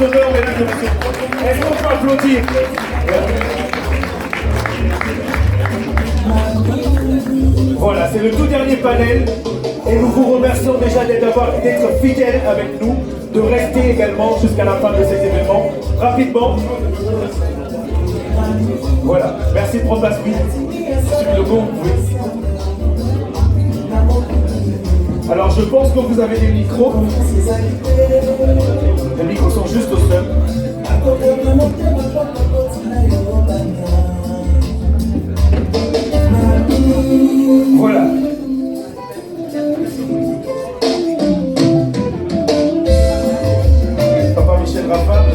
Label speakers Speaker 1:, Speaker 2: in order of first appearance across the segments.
Speaker 1: honneur, mesdames et messieurs. Est-ce qu'on peut applaudir? Voilà, c'est le tout dernier panel. Et nous vous remercions déjà d'être fidèles avec nous, de rester également jusqu'à la fin de cet événement. Rapidement. Voilà, merci de prendre place. Oui, monsieur Bilogo, oui. Alors je pense que vous avez des micros. Les micros sont juste au sol. Voilà. Papa Michel Rafa.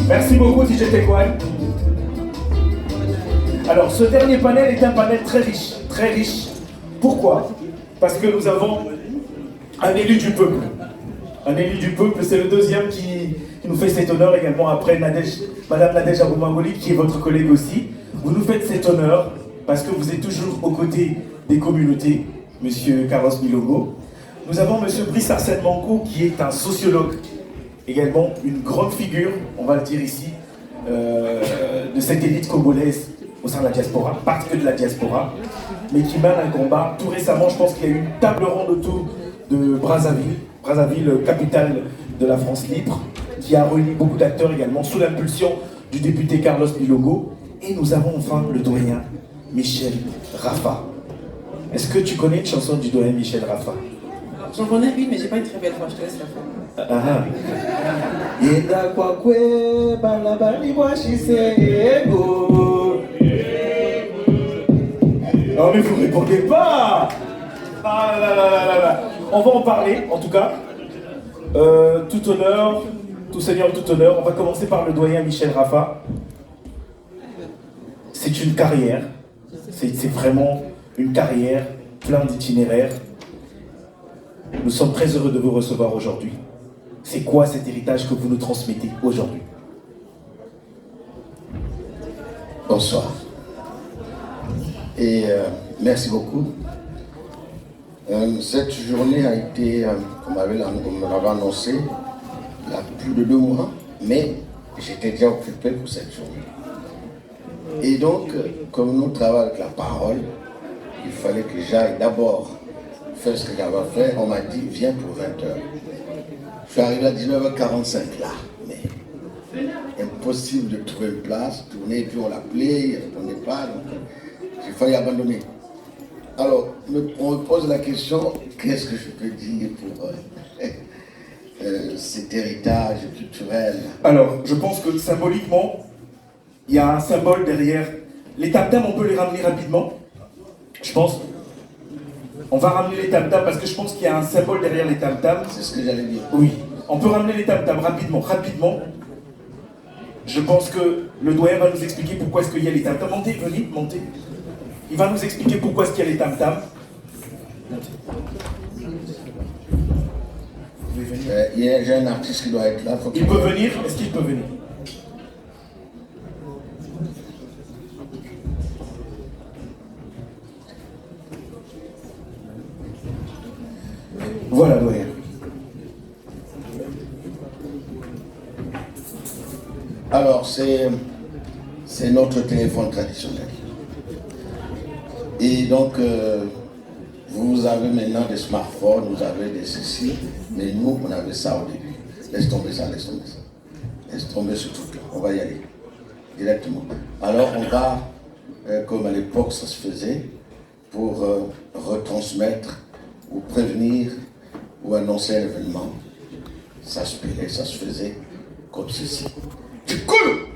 Speaker 1: Merci beaucoup DJ Tequan. Alors ce dernier panel est un panel très riche, très riche. Pourquoi? Parce que nous avons un élu du peuple. Un élu du peuple, c'est le deuxième qui nous fait cet honneur également après Madame Nadège Aboumangoli, qui est votre collègue aussi. Vous nous faites cet honneur parce que vous êtes toujours aux côtés des communautés, Monsieur Carlos Bilogo. Nous avons Monsieur Brice Arsène Manco, qui est un sociologue, également une grande figure, on va le dire ici, de cette élite congolaise au sein de la diaspora, pas que de la diaspora, mais qui mène un combat. Tout récemment, je pense qu'il y a eu une table ronde autour de Brazzaville, capitale de la France libre, qui a réuni beaucoup d'acteurs également, sous l'impulsion du député Carlos Bilogo. Et nous avons enfin le doyen Michel Rafa. Est-ce que tu connais une chanson du doyen Michel Rafa?
Speaker 2: J'en connais une, mais j'ai pas une très belle voix, je te laisse la faire.
Speaker 1: Non mais vous répondez pas. Ah là là là là là. On va en parler, en tout cas. Tout honneur, tout seigneur, tout honneur. On va commencer par le doyen Michel Rafa. C'est une carrière. C'est vraiment une carrière, plein d'itinéraires. Nous sommes très heureux de vous recevoir aujourd'hui. C'est quoi cet héritage que vous nous transmettez aujourd'hui?
Speaker 3: Bonsoir. Et merci beaucoup. Cette journée a été, comme on l'avait annoncé, il y a plus de 2 mois, mais j'étais déjà occupé pour cette journée. Et donc, comme nous travaillons avec la parole, il fallait que j'aille d'abord faire ce que j'avais à faire. On m'a dit, viens pour 20h. Je suis arrivé à 19h45 là, mais impossible de trouver une place, tourner, puis on l'appelait, il ne répondait pas, donc j'ai failli abandonner. Alors, on me pose la question, qu'est-ce que je peux dire pour cet héritage culturel?
Speaker 1: Alors, je pense que symboliquement, il y a un symbole derrière. Les tam-tams, on peut les ramener rapidement, je pense. On va ramener les tam-tams parce que je pense qu'il y a un symbole derrière les tam-tams.
Speaker 3: C'est ce que j'allais dire.
Speaker 1: Oui, on peut ramener les tam-tams rapidement. Je pense que le doyen va nous expliquer pourquoi est-ce qu'il y a les tam-tams. Montez, venez, montez. Il va nous expliquer pourquoi est-ce qu'il y a les tam-tams.
Speaker 3: J'ai un artiste qui doit être là.
Speaker 1: Il peut venir? Est-ce qu'il peut venir? Voilà, doyen.
Speaker 3: Alors, c'est notre téléphone traditionnel. Et donc, vous avez maintenant des smartphones, vous avez des ceci, mais nous, on avait ça au début. Laisse tomber ça, laisse tomber ça. Laisse tomber ce truc-là. On va y aller directement. Alors, on va, comme à l'époque ça se faisait, pour retransmettre ou prévenir ou annoncer un événement. Ça se faisait comme ceci. Tu coules!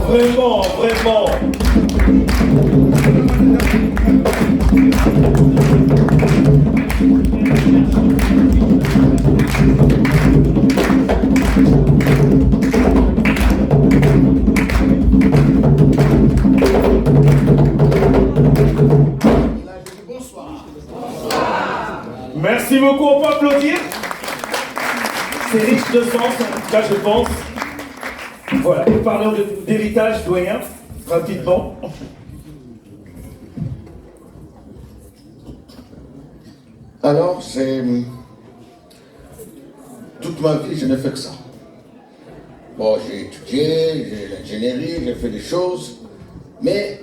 Speaker 1: Vraiment. Merci beaucoup. va applaudir. C'est riche de sens, en tout cas, je pense. Voilà, nous parlons d'héritage doyen, rapidement.
Speaker 3: Alors, toute ma vie, je n'ai fait que ça. Bon, j'ai étudié, j'ai l'ingénierie, j'ai fait des choses, mais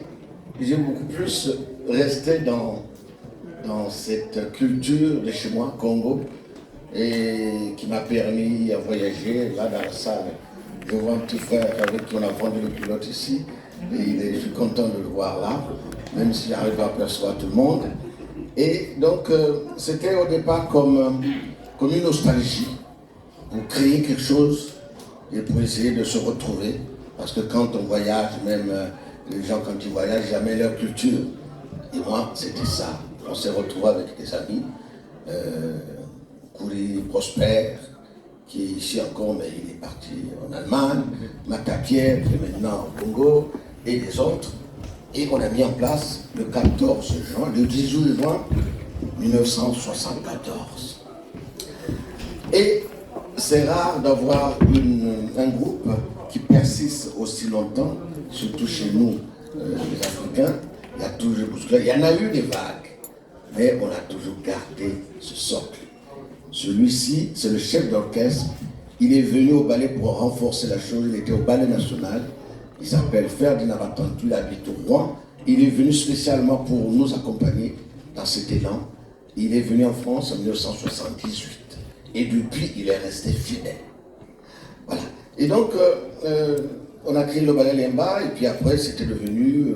Speaker 3: j'ai beaucoup plus resté dans cette culture de chez moi, Congo, et qui m'a permis de voyager là dans la salle. Je vois un petit frère avec qui on a vendu le pilote ici, et je suis content de le voir là, même si j'arrive pas à apercevoir tout le monde. Et donc, c'était au départ comme une nostalgie pour créer quelque chose et pour essayer de se retrouver. Parce que quand on voyage, même les gens quand ils voyagent, ils amènent leur culture. Et moi, c'était ça. On s'est retrouvés avec des amis, Kouri Prosper, qui est ici encore, mais il est parti en Allemagne, Matapierre, qui est maintenant au Congo, et les autres. Et on a mis en place le 14 juin, le 18 juin 1974. Et c'est rare d'avoir un groupe qui persiste aussi longtemps, surtout chez nous, les Africains. Il y a toujours bousculé. Il y en a eu des vagues, mais on a toujours gardé ce socle. Celui-ci, c'est le chef d'orchestre. Il est venu au ballet pour renforcer la chose. Il était au ballet national. Il s'appelle Ferdinand Batantou, il habite au Rouen. Il est venu spécialement pour nous accompagner dans cet élan. Il est venu en France en 1978. Et depuis, il est resté fidèle. Voilà. Et donc, on a créé le ballet Lemba, et puis après, c'était devenu,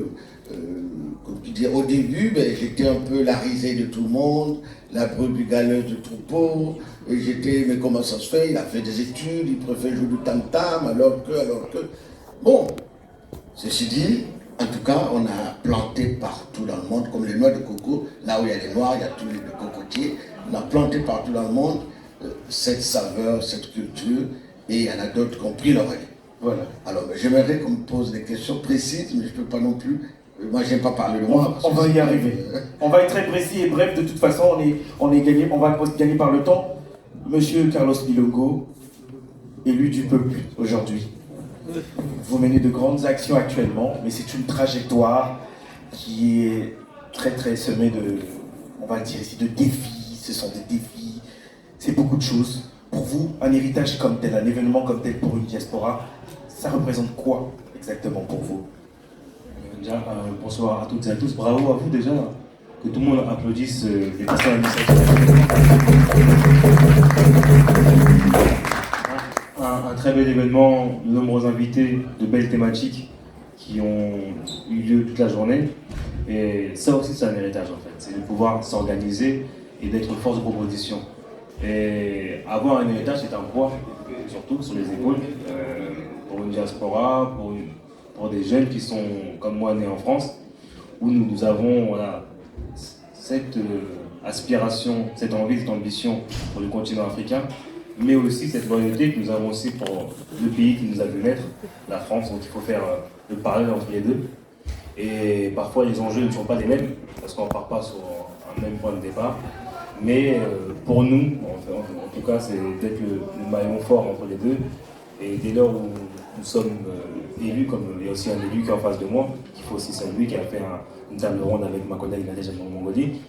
Speaker 3: comme tu dis, au début, j'étais un peu la risée de tout le monde, la brebis galeuse du troupeau, et j'étais, mais comment ça se fait? Il a fait des études, il préfère jouer du tam-tam, alors que... Bon, ceci dit, en tout cas, on a planté partout dans le monde, comme les noix de coco, là où il y a les noix, il y a tous les cocotiers, on a planté partout dans le monde cette saveur, cette culture, et il y en a d'autres qui ont pris leur relais. Voilà. Alors, j'aimerais qu'on me pose des questions précises, mais je ne peux pas non plus. Moi, j'aime pas parler de moi.
Speaker 1: On va y arriver. On va être très précis et bref. De toute façon, on va gagner par le temps. Monsieur Carlos Bilongo, élu du peuple aujourd'hui. Vous menez de grandes actions actuellement, mais c'est une trajectoire qui est très très semée de, on va dire ici, de défis. Ce sont des défis. C'est beaucoup de choses. Pour vous, un héritage comme tel, un événement comme tel pour une diaspora, ça représente quoi exactement pour vous?
Speaker 4: Déjà, bonsoir à toutes et à tous. Bravo à vous déjà, que tout le monde applaudisse les personnes à l'initiative. Un très bel événement, de nombreux invités, de belles thématiques qui ont eu lieu toute la journée. Et ça aussi, c'est un héritage en fait. C'est de pouvoir s'organiser et d'être force de proposition. Et avoir un héritage, c'est un poids, surtout sur les épaules, pour une diaspora, pour des jeunes qui sont, comme moi, nés en France, où nous avons voilà, cette aspiration, cette envie, cette ambition pour le continent africain, mais aussi cette loyauté que nous avons aussi pour le pays qui nous a vu naître, la France. Donc il faut faire le parallèle entre les deux. Et parfois les enjeux ne sont pas les mêmes, parce qu'on ne part pas sur un même point de départ. Mais pour nous, en tout cas, c'est d'être le maillon fort entre les deux. Et dès lors où nous sommes élus, comme il y a aussi un élu qui est en face de moi, qu'il faut aussi saluer, qui a fait une table ronde avec ma collègue Nadège Mongolie,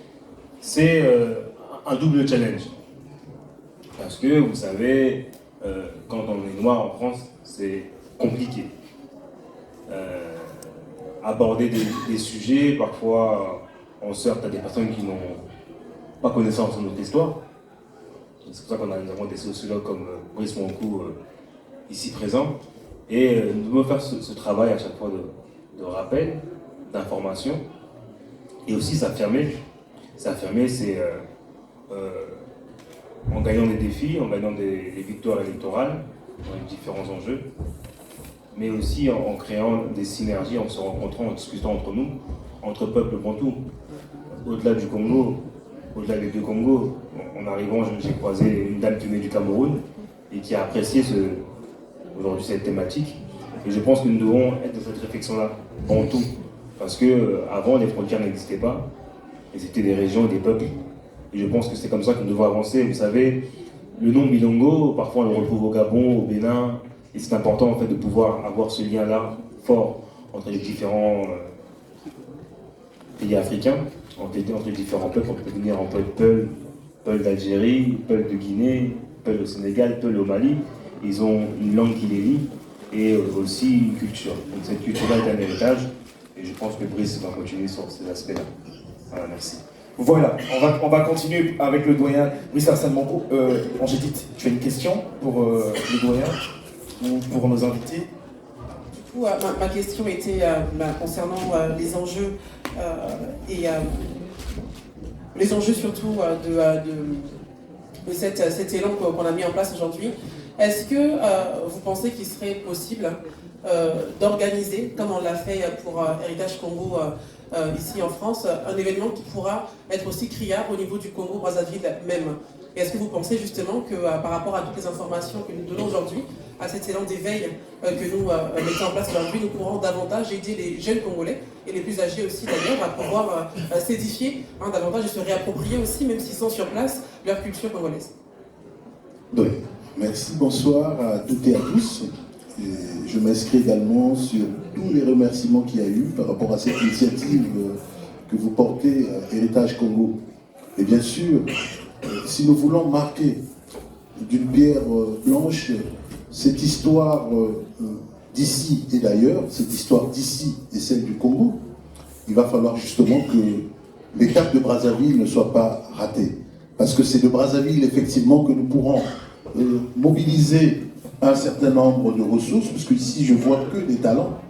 Speaker 4: c'est un double challenge. Parce que, vous savez, quand on est noir en France, c'est compliqué. Aborder des sujets, parfois on se heurte à des personnes qui n'ont pas connaissance de notre histoire. C'est pour ça nous avons des sociologues comme Brice Monkou ici présents. Et nous devons faire ce travail à chaque fois de rappel, d'information, et aussi s'affirmer. S'affirmer, c'est en gagnant des défis, en gagnant des victoires électorales, dans les différents enjeux, mais aussi en créant des synergies, en se rencontrant, en discutant entre nous, entre peuples bantous. Au-delà du Congo, au-delà des deux Congos, en arrivant, j'ai croisé une dame qui venait du Cameroun et qui a apprécié aujourd'hui cette thématique. Et je pense que nous devons être dans cette réflexion-là, bantou, parce qu'avant, les frontières n'existaient pas, et c'était des régions et des peuples. Et je pense que c'est comme ça que nous devons avancer. Vous savez, le nom Bilongo, parfois on le retrouve au Gabon, au Bénin, et c'est important en fait de pouvoir avoir ce lien-là fort entre les différents pays africains, entre les différents peuples. On peut venir en Peul d'Algérie, Peul de Guinée, Peul au Sénégal, Peul au Mali. Ils ont une langue qui les lie et aussi une culture. Donc cette culture-là est un héritage et je pense que Brice va continuer sur ces aspects-là. Voilà, merci.
Speaker 1: Voilà, on va continuer avec le doyen Brice Arsène Manco. Angélique, tu as une question pour le doyen ou pour nos invités?
Speaker 2: Du coup, ma question était concernant les enjeux et les enjeux surtout de cet élan qu'on a mis en place aujourd'hui. Est-ce que vous pensez qu'il serait possible d'organiser, comme on l'a fait pour Héritage Congo ici en France, un événement qui pourra être aussi criard au niveau du Congo-Brazzaville même? Et est-ce que vous pensez justement que par rapport à toutes les informations que nous donnons aujourd'hui, à cet élan d'éveil que nous mettons en place aujourd'hui, nous pourrons davantage aider les jeunes Congolais et les plus âgés aussi d'ailleurs à pouvoir s'édifier davantage et se réapproprier aussi, même s'ils sont sur place, leur culture congolaise?
Speaker 5: Oui. Merci, bonsoir à toutes et à tous. Et je m'inscris également sur tous les remerciements qu'il y a eu par rapport à cette initiative que vous portez, Héritage Congo. Et bien sûr, si nous voulons marquer d'une pierre blanche cette histoire d'ici et d'ailleurs, cette histoire d'ici et celle du Congo, il va falloir justement que l'étape de Brazzaville ne soit pas ratée. Parce que c'est de Brazzaville, effectivement, que nous pourrons mobiliser un certain nombre de ressources, parce que ici je vois que des talents,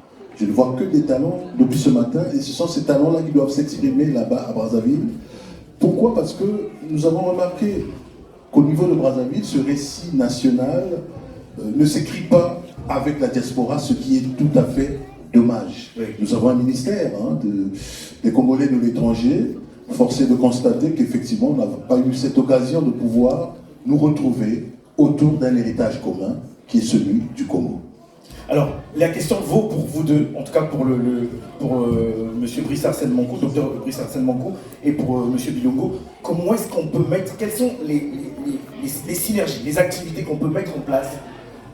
Speaker 5: je ne vois que des talents depuis ce matin, et ce sont ces talents-là qui doivent s'exprimer là-bas à Brazzaville. Pourquoi? Parce que nous avons remarqué qu'au niveau de Brazzaville, ce récit national ne s'écrit pas avec la diaspora, ce qui est tout à fait dommage. Oui. Nous avons un ministère des Congolais de l'étranger, forcé de constater qu'effectivement on n'a pas eu cette occasion de pouvoir nous retrouver autour d'un héritage commun qui est celui du Congo.
Speaker 1: Alors, la question vaut pour vous deux, en tout cas pour monsieur Brice Arsène Manco, docteur Brice Arsène Manco, et pour monsieur Bilongo. Comment est-ce qu'on peut mettre, quelles sont les synergies, les activités qu'on peut mettre en place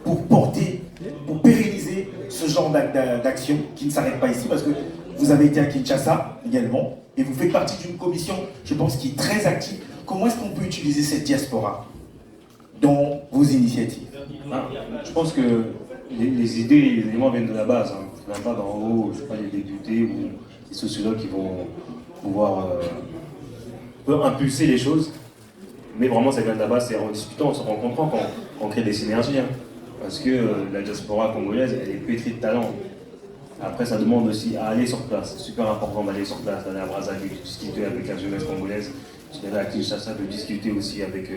Speaker 1: pour porter, pour pérenniser ce genre d'action qui ne s'arrête pas ici, parce que vous avez été à Kinshasa également, et vous faites partie d'une commission, je pense, qui est très active. Comment est-ce qu'on peut utiliser cette diaspora dans vos initiatives?
Speaker 4: Je pense que les idées, les éléments viennent de la base. Hein. Ça ne vient pas d'en haut, je sais pas, les députés ou les sociologues qui vont pouvoir impulser les choses. Mais vraiment, ça vient de la base, c'est en discutant, en se rencontrant qu'on crée des synergies. Hein. Parce que la diaspora congolaise, elle est pétrie de talent. Après, ça demande aussi à aller sur place. C'est super important d'aller sur place, d'aller à Brazzaville, de discuter avec la jeunesse congolaise, d'aller à Kinshasa, de discuter aussi avec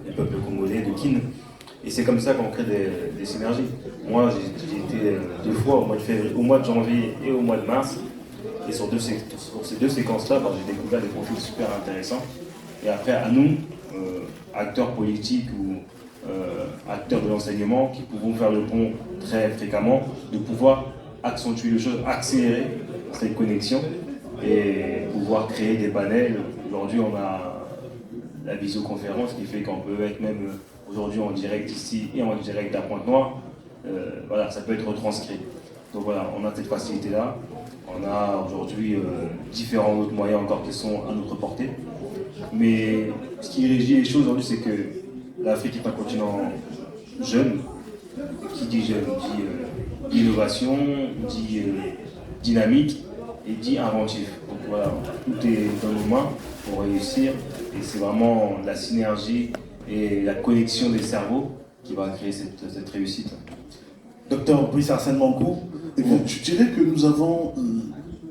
Speaker 4: les peuples congolais, de Kin. Et c'est comme ça qu'on crée des synergies. Moi, j'ai été 2 fois, au mois de janvier et au mois de mars. Et sur ces 2 séquences-là, j'ai découvert des profils super intéressants. Et après, à nous, acteurs politiques ou acteurs de l'enseignement, qui pouvons faire le pont très fréquemment, de pouvoir accentuer les choses, accélérer cette connexion et pouvoir créer des panels. Aujourd'hui, on a la visioconférence qui fait qu'on peut être même aujourd'hui en direct ici et en direct à Pointe-Noire. Voilà, ça peut être retranscrit. Donc voilà, on a cette facilité-là. On a aujourd'hui différents autres moyens encore qui sont à notre portée. Mais ce qui régit les choses aujourd'hui, c'est que l'Afrique est un continent jeune. Qui dit jeune dit innovation, dit dynamique et dit inventif. Donc voilà, tout est dans nos mains pour réussir. Et c'est vraiment la synergie et la connexion des cerveaux qui va créer cette réussite.
Speaker 1: Docteur Brice Arsène Manco.
Speaker 5: Eh bien, je dirais que nous avons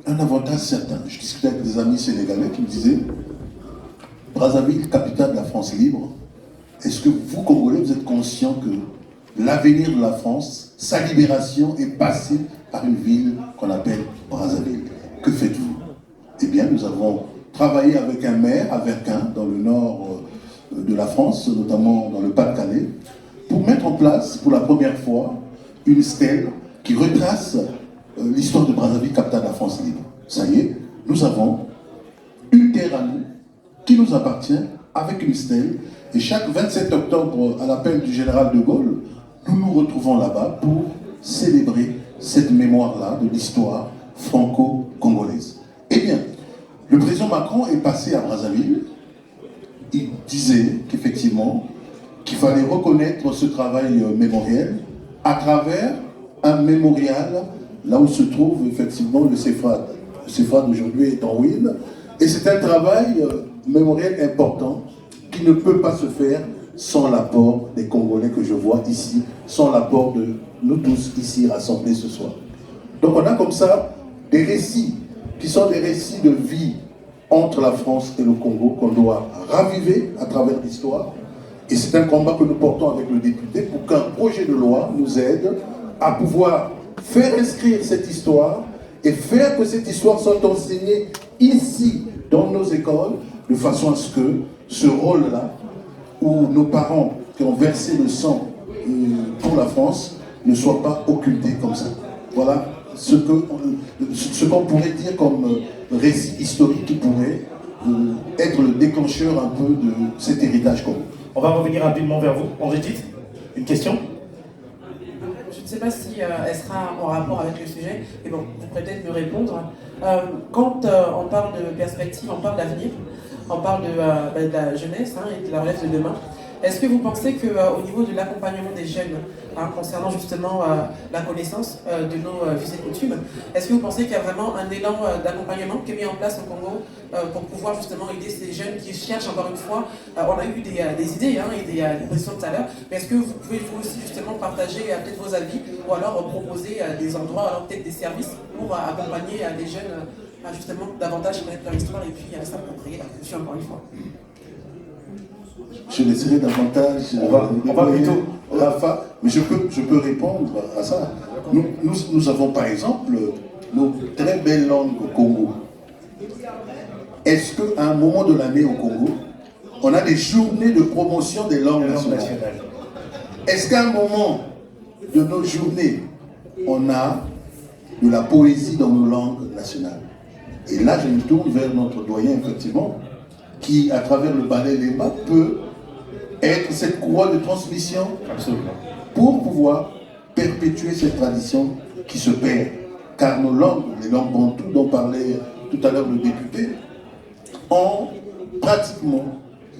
Speaker 5: un avantage certain. Je discutais avec des amis sénégalais qui me disaient Brazzaville, capitale de la France libre. Est-ce que vous, Congolais, vous êtes conscients que l'avenir de la France, sa libération est passée par une ville qu'on appelle Brazzaville? Que faites-vous? Eh bien, nous avons travaillé avec un maire à Verquin, dans le nord de la France, notamment dans le Pas-de-Calais, pour mettre en place, pour la première fois, une stèle qui retrace l'histoire de Brazzaville, capitale de la France libre. Ça y est, nous avons une terre à nous qui nous appartient avec une stèle. Et chaque 27 octobre, à l'appel du général de Gaulle, nous nous retrouvons là-bas pour célébrer cette mémoire-là de l'histoire franco-congolaise. Eh bien, le président Macron est passé à Brazzaville. Il disait qu'effectivement, qu'il fallait reconnaître ce travail mémoriel à travers un mémorial là où se trouve effectivement le CEFRAD. Le CEFRAD aujourd'hui est en ruine. Et c'est un travail mémoriel important qui ne peut pas se faire sans l'apport des Congolais que je vois ici, sans l'apport de nous tous ici rassemblés ce soir. Donc on a comme ça des récits qui sont des récits de vie entre la France et le Congo qu'on doit raviver à travers l'histoire. Et c'est un combat que nous portons avec le député pour qu'un projet de loi nous aide à pouvoir faire inscrire cette histoire et faire que cette histoire soit enseignée ici, dans nos écoles, de façon à ce que ce rôle-là, où nos parents qui ont versé le sang pour la France, ne soit pas occulté comme ça. Voilà ce qu'on pourrait dire comme récit historique qui pourrait être le déclencheur un peu de cet héritage commun.
Speaker 1: On va revenir rapidement vers vous. Henriette, une question?
Speaker 2: Je ne sais pas si elle sera en rapport avec le sujet, mais bon, vous pourrez peut-être me répondre. Quand on parle de perspective, on parle d'avenir, on parle de la jeunesse et de la relève de demain. Est-ce que vous pensez qu'au niveau de l'accompagnement des jeunes, concernant justement la connaissance de nos us et coutumes, est-ce que vous pensez qu'il y a vraiment un élan d'accompagnement qui est mis en place au Congo pour pouvoir justement aider ces jeunes qui cherchent encore une fois? On a eu des idées et des propositions tout à l'heure, mais est-ce que vous pouvez vous aussi justement partager peut-être vos avis ou alors proposer des endroits, alors peut-être des services pour accompagner les jeunes justement davantage connaître leur histoire et puis s'approprier la culture encore une fois?
Speaker 5: Je laisserai davantage
Speaker 1: on va plutôt
Speaker 5: Rafa, mais je peux répondre à ça. Nous avons par exemple nos très belles langues au Congo. Est-ce qu'à un moment de l'année au Congo, on a des journées de promotion des langues nationales? Est-ce qu'à un moment de nos journées, on a de la poésie dans nos langues nationales? Et là, je me tourne vers notre doyen, effectivement, qui, à travers le ballet Lemba, peut être cette courroie de transmission.
Speaker 1: Absolument.
Speaker 5: Pour pouvoir perpétuer cette tradition qui se perd. Car nos langues, les langues bantoues dont parlait tout à l'heure le député, ont pratiquement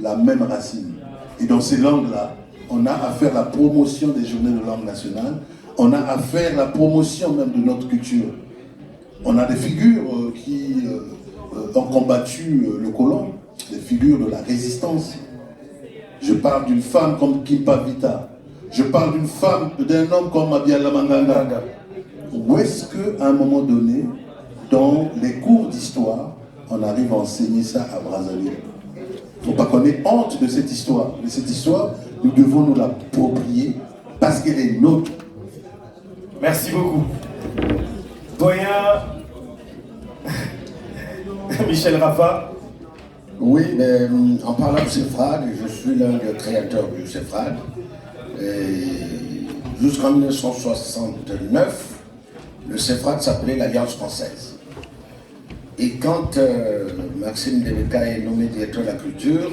Speaker 5: la même racine. Et dans ces langues-là, on a à faire la promotion des journées de langue nationale, on a à faire la promotion même de notre culture. On a des figures qui ont combattu le colon, des figures de la résistance. Je parle d'une femme comme Kimpa Vita. Je parle d'une femme, d'un homme comme Abiala Manganga. Où est-ce qu'à un moment donné, dans les cours d'histoire, on arrive à enseigner ça à Brazzaville? Il ne faut pas qu'on ait honte de cette histoire. Mais cette histoire, nous devons nous l'approprier parce qu'elle est nôtre.
Speaker 1: Merci beaucoup. Doyen Michel Rafa.
Speaker 3: Oui, mais en parlant de CEFRAD, je suis l'un des créateurs du CEFRAD. Jusqu'en 1969, le CEFRAD s'appelait l'Alliance française. Et quand Maxime Debeka est nommé directeur de la culture,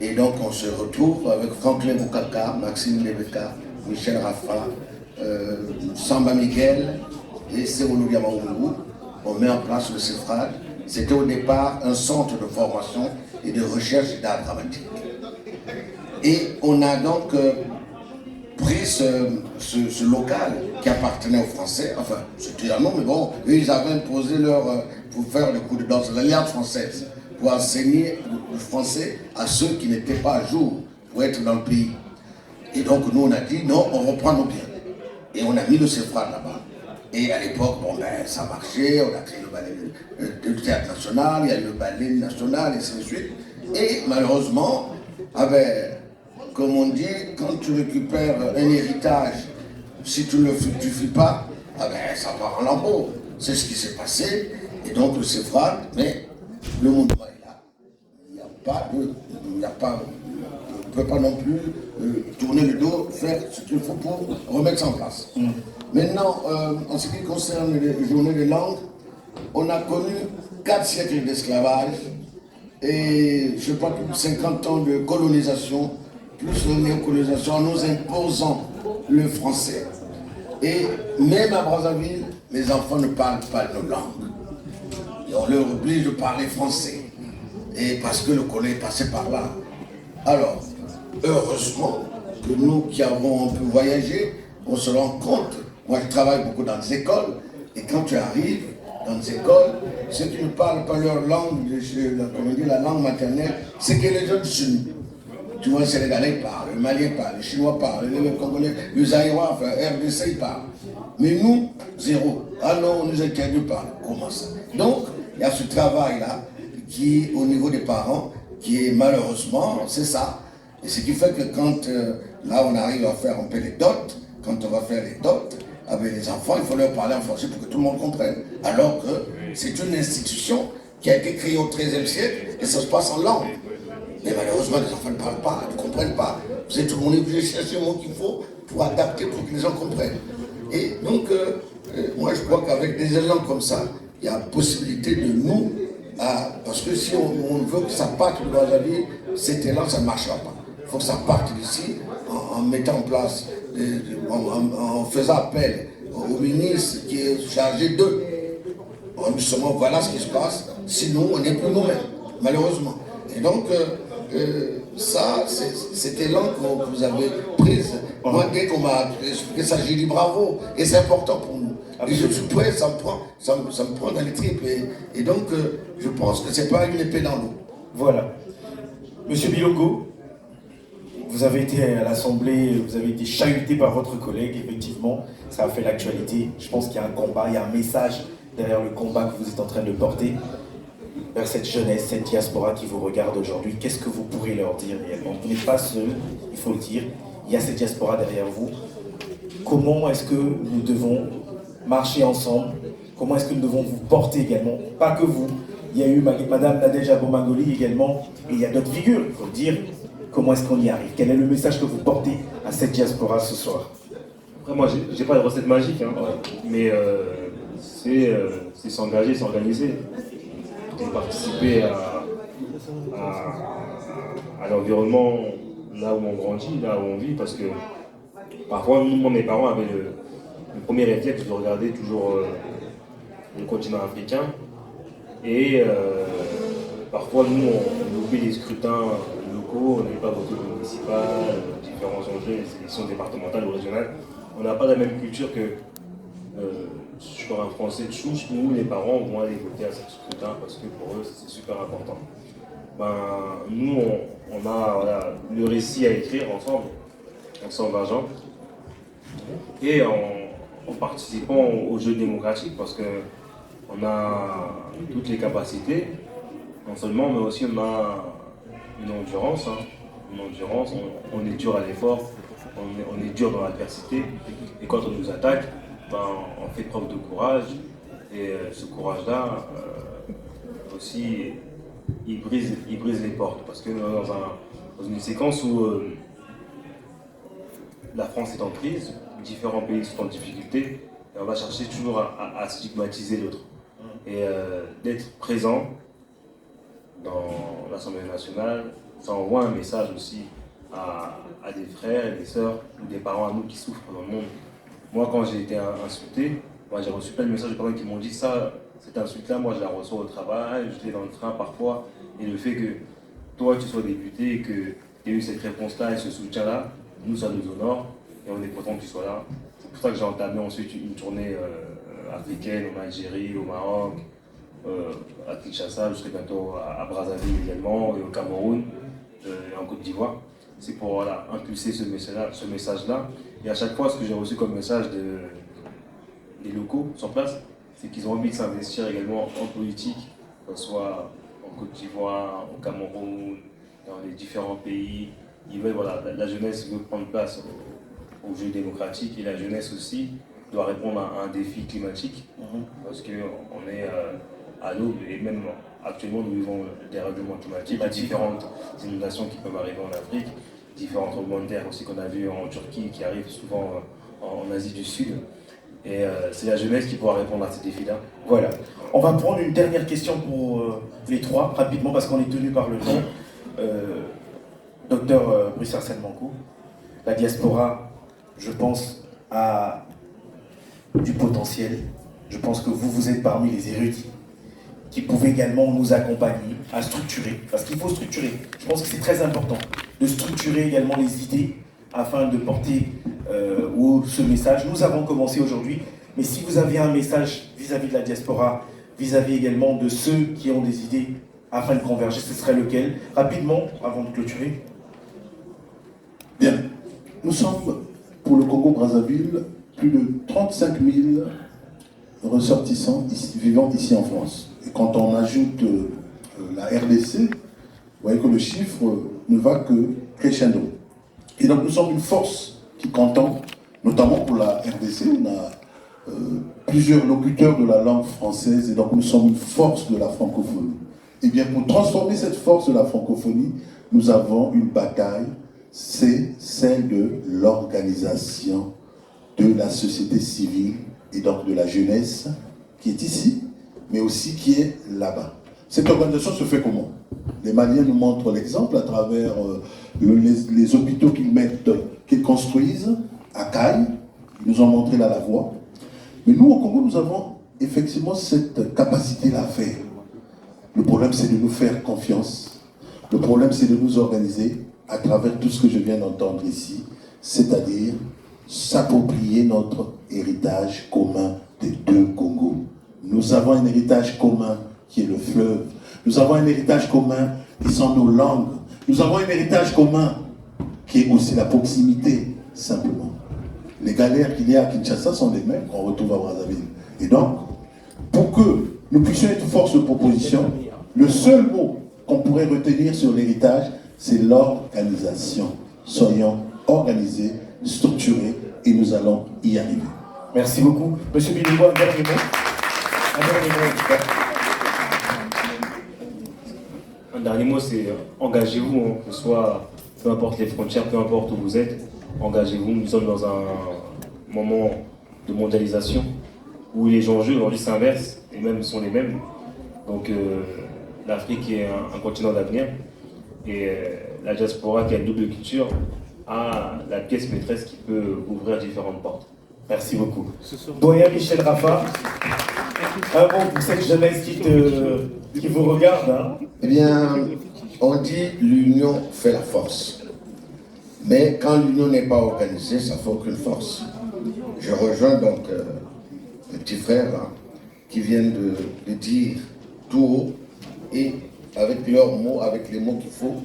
Speaker 3: et donc on se retrouve avec Franklin Boukaka, Maxime Debeka, Michel Rafa, Samba Miguel et Seoulou Diamaoulou, on met en place le CEFRAD. C'était au départ un centre de formation et de recherche d'art dramatique. Et on a donc pris ce local qui appartenait aux Français, enfin c'était un nom, mais bon, eux ils avaient imposé pour faire le coup de danse, l'Alliance française, pour enseigner le français à ceux qui n'étaient pas à jour pour être dans le pays. Et donc nous on a dit non, on reprend nos biens. Et on a mis le CEFRAD là-bas. Et à l'époque, bon ben ça marchait, on a créé le ballet du théâtre national, il y a eu le ballet national, et ainsi de suite. Et malheureusement, comme on dit, quand tu récupères un héritage, si tu ne le fructifies pas, ça part en lambeaux. C'est ce qui s'est passé. Et donc le CEFRAD, mais le mouvement est là. Il n'y a pas on ne peut pas non plus tourner le dos, faire ce qu'il faut pour remettre ça en place. Maintenant, en ce qui concerne les journées des langues, on a connu 4 siècles d'esclavage et je crois plus de 50 ans de colonisation, plus de néocolonisation, en nous imposant le français. Et même à Brazzaville, les enfants ne parlent pas nos langues. Et on leur oblige de parler français. Et parce que le colon est passé par là. Alors, heureusement que nous qui avons pu voyager, on se rend compte. Moi, je travaille beaucoup dans les écoles. Et quand tu arrives dans les écoles, ceux qui ne parlent pas leur langue, comme on dit, la langue maternelle, c'est que les jeunes sont. Tu vois, les Sénégalais parlent, les Maliens parlent, les Chinois parlent, les Congolais, les Zaïrois, enfin, RDC, ils parlent. Mais nous, zéro. Alors, on nous interdit de parler. Comment ça? Donc, il y a ce travail-là, qui, au niveau des parents, qui est malheureusement, c'est ça. Et ce qui fait que quand, là, on arrive à faire un peu les dots, quand on va faire les dots, avec les enfants, il faut leur parler en français pour que tout le monde comprenne. Alors que c'est une institution qui a été créée au XIIIe siècle et ça se passe en langue. Mais malheureusement, les enfants ne parlent pas, ne comprennent pas. Vous êtes tout le monde obligé de chercher le mot qu'il faut pour adapter, pour que les gens comprennent. Et donc, moi je crois qu'avec des élans comme ça, il y a possibilité de nous, parce que si on veut que ça parte de Brazzaville, cet élan, ça ne marchera pas. Il faut que ça parte d'ici en mettant en place, en faisant appel au ministre qui est chargé d'eux. Justement, voilà ce qui se passe. Sinon, on n'est plus nous-mêmes, malheureusement. Et donc, ça, cet élan que vous avez pris, moi, dès qu'on m'a expliqué ça, j'ai dit bravo. Et c'est important pour nous. Et je suis prêt, ça me prend dans les tripes. Et donc, je pense que ce n'est pas une épée dans l'eau.
Speaker 1: Voilà. Monsieur Bilongo, vous avez été à l'Assemblée, vous avez été chahuté par votre collègue, effectivement, ça a fait l'actualité. Je pense qu'il y a un combat, il y a un message derrière le combat que vous êtes en train de porter vers cette jeunesse, cette diaspora qui vous regarde aujourd'hui. Qu'est-ce que vous pourrez leur dire réellement? Vous n'êtes pas seul, il faut le dire, il y a cette diaspora derrière vous. Comment est-ce que nous devons marcher ensemble? Comment est-ce que nous devons vous porter également? Pas que vous, il y a eu Madame Nadège Abomagoli également, et il y a d'autres figures, il faut le dire. Comment est-ce qu'on y arrive? Quel est le message que vous portez à cette diaspora ce soir?
Speaker 4: Après, moi, j'ai pas de recette magique, hein, mais c'est s'engager, s'organiser, et participer à l'environnement là où on grandit, là où on vit, parce que parfois, moi, mes parents avaient le premier réflexe de regarder toujours le continent africain, et parfois, nous, on oublie les scrutins locaux, on n'avait pas voté municipal, différents enjeux, les élections départementales ou régionales. On n'a pas la même culture que sur un Français de souche. Nous, les parents, vont aller voter à ce scrutin parce que pour eux, c'est super important. Nous, on a voilà, le récit à écrire ensemble Argent, et en participant au jeu démocratique, parce qu'on a toutes les capacités, non seulement, mais aussi on a une endurance. On est dur à l'effort, on est dur dans l'adversité, et quand on nous attaque, on fait preuve de courage, et ce courage-là aussi, il brise les portes, parce que dans une séquence où la France est en crise, différents pays sont en difficulté, et on va chercher toujours à stigmatiser l'autre, et d'être présent dans l'Assemblée nationale, ça envoie un message aussi à des frères et des sœurs ou des parents à nous qui souffrent dans le monde. Moi, quand j'ai été insulté, j'ai reçu plein de messages de parents qui m'ont dit ça, cette insulte-là, moi je la reçois au travail, je l'ai dans le train parfois, et le fait que toi tu sois député et que tu aies eu cette réponse-là et ce soutien-là, nous ça nous honore, et on est content que tu sois là. C'est pour ça que j'ai entamé ensuite une tournée africaine, en Algérie, au Maroc, à Kinshasa, je serai bientôt à Brazzaville également, et au Cameroun, et en Côte d'Ivoire. C'est pour impulser ce message-là. Et à chaque fois, ce que j'ai reçu comme message des locaux sur place, c'est qu'ils ont envie de s'investir également en politique, que ce soit en Côte d'Ivoire, au Cameroun, dans les différents pays. Ils veulent, la jeunesse veut prendre place au jeu démocratique, et la jeunesse aussi doit répondre à un défi climatique, parce qu'on est à l'aube, et même actuellement nous vivons des règlements climatiques, différentes inondations qui peuvent arriver en Afrique, différents tremblements de terre aussi qu'on a vu en Turquie, qui arrivent souvent en Asie du Sud. Et c'est la jeunesse qui pourra répondre à ces défis-là.
Speaker 1: Voilà. On va prendre une dernière question pour les trois, rapidement, parce qu'on est tenu par le temps. Docteur Brice Arsène Manco, la diaspora, je pense, a du potentiel. Je pense que vous êtes parmi les érudits qui pouvez également nous accompagner à structurer, parce qu'il faut structurer. Je pense que c'est très important de structurer également les idées afin de porter ce message. Nous avons commencé aujourd'hui, mais si vous avez un message vis-à-vis de la diaspora, vis-à-vis également de ceux qui ont des idées afin de converger, ce serait lequel? Rapidement, avant de clôturer.
Speaker 5: Bien. Nous sommes, pour le Congo-Brazzaville, plus de 35 000 ressortissants vivant ici en France. Et quand on ajoute la RDC, vous voyez que le chiffre ne va que crescendo. Et donc nous sommes une force qui contente, notamment pour la RDC, on a plusieurs locuteurs de la langue française, et donc nous sommes une force de la francophonie. Et bien pour transformer cette force de la francophonie, nous avons une bataille, c'est celle de l'organisation de la société civile et donc de la jeunesse qui est ici, mais aussi qui est là-bas. Cette organisation se fait comment? Les Maliens nous montrent l'exemple à travers les hôpitaux qu'ils construisent à Caille. Ils nous ont montré là la voie. Mais nous, au Congo, nous avons effectivement cette capacité-là à faire. Le problème, c'est de nous faire confiance. Le problème, c'est de nous organiser à travers tout ce que je viens d'entendre ici, c'est-à-dire s'approprier notre héritage commun des deux Congos. Nous avons un héritage commun qui est le fleuve. Nous avons un héritage commun qui sont nos langues. Nous avons un héritage commun qui est aussi la proximité, simplement. Les galères qu'il y a à Kinshasa sont les mêmes qu'on retrouve à Brazzaville. Et donc, pour que nous puissions être force de proposition, le seul mot qu'on pourrait retenir sur l'héritage, c'est l'organisation. Soyons organisés, structurés, et nous allons y arriver.
Speaker 1: Merci beaucoup. Monsieur Biligo, un dernier mot.
Speaker 4: Un dernier mot, c'est engagez-vous, hein, que ce soit, peu importe les frontières, peu importe où vous êtes, engagez-vous. Nous sommes dans un moment de mondialisation où les enjeux aujourd'hui s'inversent et même sont les mêmes. Donc l'Afrique est un continent d'avenir et la diaspora qui a une double culture a la pièce maîtresse qui peut ouvrir différentes portes.
Speaker 1: Merci beaucoup. Doyen Michel Raffa, un mot pour cette jeunesse qui vous regarde. Hein.
Speaker 3: Eh bien, on dit l'union fait la force. Mais quand l'union n'est pas organisée, ça ne fait aucune force. Je rejoins donc mes petits frères là, qui viennent de dire tout haut et avec leurs mots, avec les mots qu'il faut.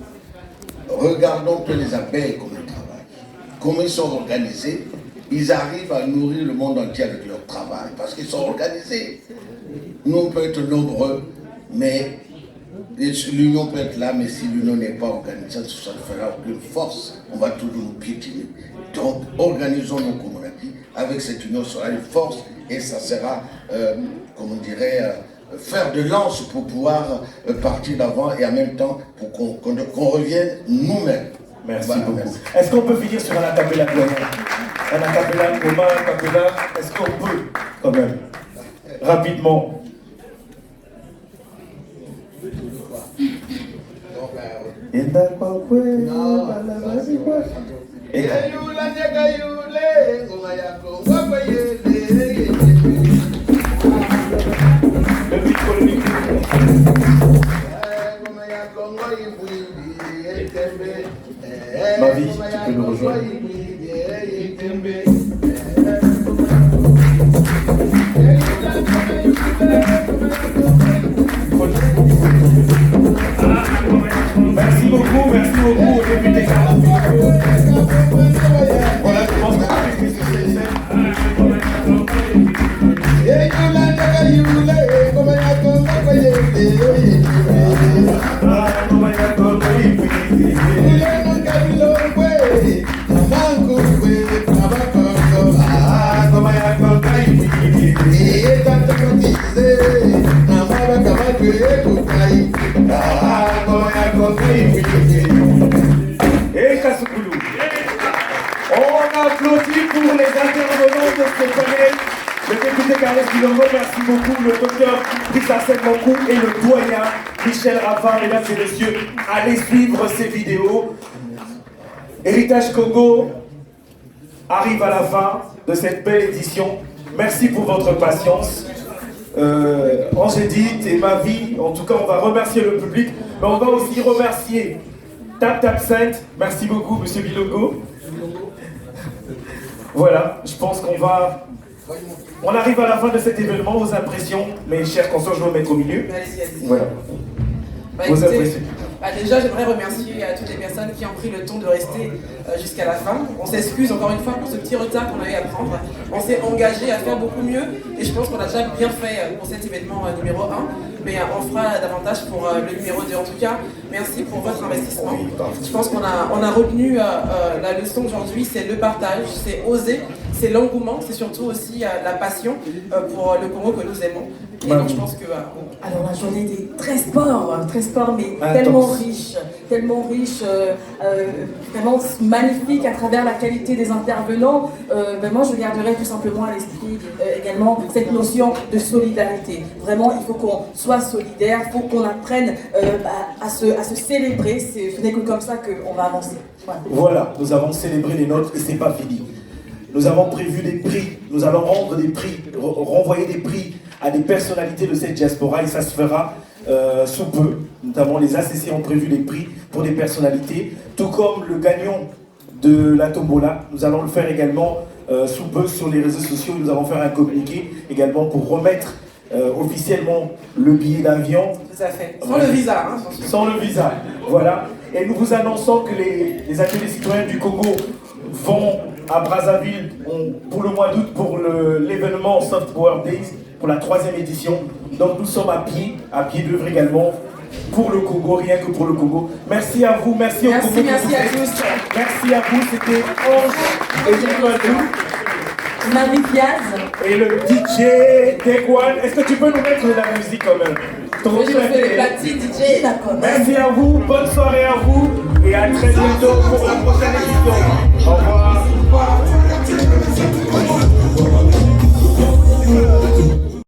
Speaker 3: Regardons que les abeilles comme ils travaillent, comment ils sont organisés. Ils arrivent à nourrir le monde entier avec leur travail parce qu'ils sont organisés. Nous, on peut être nombreux, mais l'union peut être là, mais si l'union n'est pas organisée, ça ne fera aucune force. On va toujours nous piétiner. Donc, organisons-nous, comme on a dit, avec cette union sera une force et ça sera, comme on dirait, faire de lance pour pouvoir partir d'avant et en même temps pour qu'on revienne nous-mêmes.
Speaker 1: Merci
Speaker 3: voilà,
Speaker 1: beaucoup.
Speaker 3: Merci.
Speaker 1: Est-ce qu'on peut finir sur un acapella doyen? Un acapella commun, un acapella, est-ce qu'on peut quand même? Rapidement. Ma vie, tu peux nous rejoindre. Merci beaucoup au député Carlos. Voilà, je pense qu'on a fait sur cette scène. Et Kasoukoulou. On applaudit pour les intervenants de ce panel. le député Carles Bilongo, merci beaucoup, le docteur Brice-Arsène Moncou et le doyen Michel Raffin. Mesdames et messieurs, allez suivre ces vidéos. Héritage Congo arrive à la fin de cette belle édition. Merci pour votre patience. Angédite et ma vie, en tout cas on va remercier le public, mais on va aussi remercier Tap Tap Sainte. Merci beaucoup monsieur Bilongo. Voilà, je pense on arrive à la fin de cet événement. Vos impressions, mes chers consoeurs, je vais me mettre au milieu.
Speaker 2: Allez-y.
Speaker 1: Voilà. Vos
Speaker 2: Écoutez,
Speaker 1: impressions.
Speaker 2: déjà, j'aimerais remercier toutes les personnes qui ont pris le temps de rester jusqu'à la fin. On s'excuse encore une fois pour ce petit retard qu'on a eu à prendre. On s'est engagé à faire beaucoup mieux et je pense qu'on a déjà bien fait pour cet événement numéro 1. Mais on fera davantage pour le numéro 2. En tout cas, merci pour votre investissement. Je pense qu'on a retenu la leçon aujourd'hui, c'est le partage, c'est oser, c'est l'engouement, c'est surtout aussi la passion pour le Congo que nous aimons. Et donc je pense que...
Speaker 6: Alors la journée était très sport, mais tellement riche, vraiment magnifique à travers la qualité des intervenants. Moi je garderai tout simplement à l'esprit également cette notion de solidarité. Vraiment il faut qu'on soit solidaire, il faut qu'on apprenne à se célébrer. Ce n'est que comme ça qu'on va avancer.
Speaker 1: Voilà, nous avons célébré les nôtres et c'est pas fini. Nous avons prévu des prix, nous allons rendre des prix, renvoyer des prix à des personnalités de cette diaspora et ça se fera sous peu. Notamment les ACC ont prévu des prix pour des personnalités, tout comme le gagnant de la tombola. Nous allons le faire également sous peu sur les réseaux sociaux. Nous allons faire un communiqué également pour remettre officiellement le billet d'avion.
Speaker 2: Tout à fait. Sans le visa. Hein,
Speaker 1: sans le visa, voilà. Et nous vous annonçons que les ateliers citoyens du Congo vont à Brazzaville pour le mois d'août pour l'événement Soft Power Days, pour la 3e édition. Donc nous sommes à pied d'œuvre également pour le Congo, rien que pour le Congo. Merci à vous, merci au Congo.
Speaker 2: Merci à tous.
Speaker 1: Merci à vous, c'était Ange et Nicolas.
Speaker 6: Marie-Piaz.
Speaker 1: Et le DJ Degwan. Est-ce que tu peux nous mettre de la musique quand même?
Speaker 2: Oui, je fais le platine DJ.
Speaker 6: D'accord.
Speaker 1: Merci à vous, bonne soirée à vous et à très bientôt pour la prochaine édition. Au revoir.